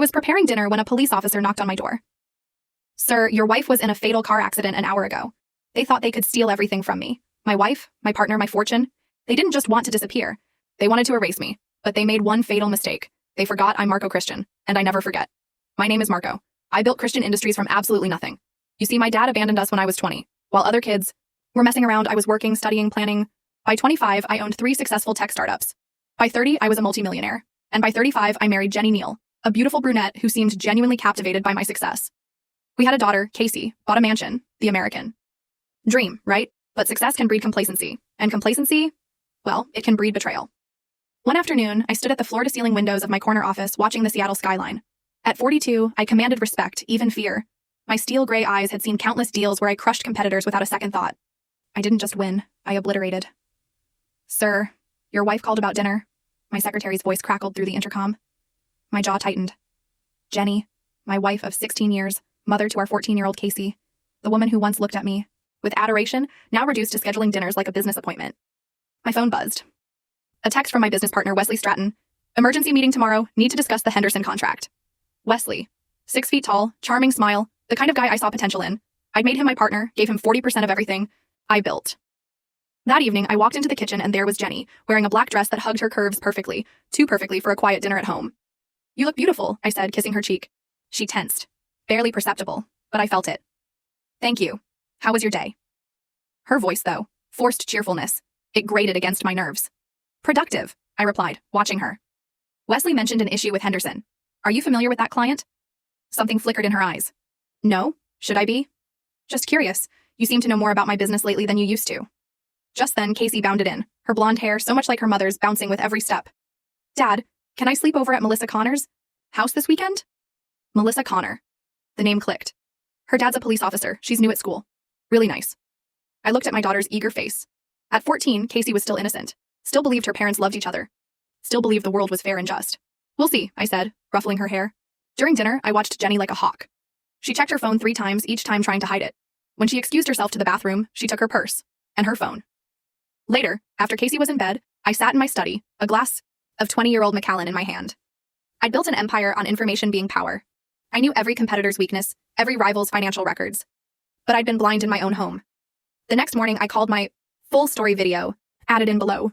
I was preparing dinner when a police officer knocked on my door. "Sir, your wife was in a fatal car accident an hour ago. They thought they could steal everything from me. My wife, my partner, my fortune. They didn't just want to disappear. They wanted to erase me, but they made one fatal mistake. They forgot I'm Marco Christian, and I never forget. My name is Marco. I built Christian Industries from absolutely nothing. You see, my dad abandoned us when I was 20. While other kids were messing around, I was working, studying, planning. By 25, I owned 3 successful tech startups. By 30, I was a multimillionaire. And by 35, I married Jenny Neal, a beautiful brunette who seemed genuinely captivated by my success. We had a daughter, Casey, bought a mansion, the American dream, right? But success can breed complacency. And complacency, well, it can breed betrayal. One afternoon, I stood at the floor-to-ceiling windows of my corner office watching the Seattle skyline. At 42, I commanded respect, even fear. My steel gray eyes had seen countless deals where I crushed competitors without a second thought. I didn't just win, I obliterated. "Sir, your wife called about dinner." My secretary's voice crackled through the intercom. My jaw tightened. Jenny, my wife of 16 years, mother to our 14-year-old Casey, the woman who once looked at me with adoration, now reduced to scheduling dinners like a business appointment. My phone buzzed. A text from my business partner, Wesley Stratton. "Emergency meeting tomorrow, need to discuss the Henderson contract." Wesley, 6 feet tall, charming smile, the kind of guy I saw potential in. I'd made him my partner, gave him 40% of everything I built. That evening, I walked into the kitchen and there was Jenny, wearing a black dress that hugged her curves perfectly, too perfectly for a quiet dinner at home. "You look beautiful," I said, kissing her cheek. She tensed. Barely perceptible, but I felt it. "Thank you. How was your day?" Her voice, though, forced cheerfulness. It grated against my nerves. "Productive," I replied, watching her. Wesley mentioned an issue with Henderson. "Are you familiar with that client?" Something flickered in her eyes. "No, should I be?" "Just curious. You seem to know more about my business lately than you used to." Just then, Casey bounded in, her blonde hair so much like her mother's bouncing with every step. "Dad, can I sleep over at Melissa Connor's house this weekend?" Melissa Connor. The name clicked. Her dad's a police officer. She's new at school. Really nice. I looked at my daughter's eager face. At 14, Casey was still innocent. Still believed her parents loved each other. Still believed the world was fair and just. "We'll see," I said, ruffling her hair. During dinner, I watched Jenny like a hawk. She checked her phone 3 times, each time trying to hide it. When she excused herself to the bathroom, she took her purse and her phone. Later, after Casey was in bed, I sat in my study, a glass of 20-year-old Macallan in my hand. I'd built an empire on information being power. I knew every competitor's weakness, every rival's financial records. But I'd been blind in my own home. The next morning, I called my full story video, added in below,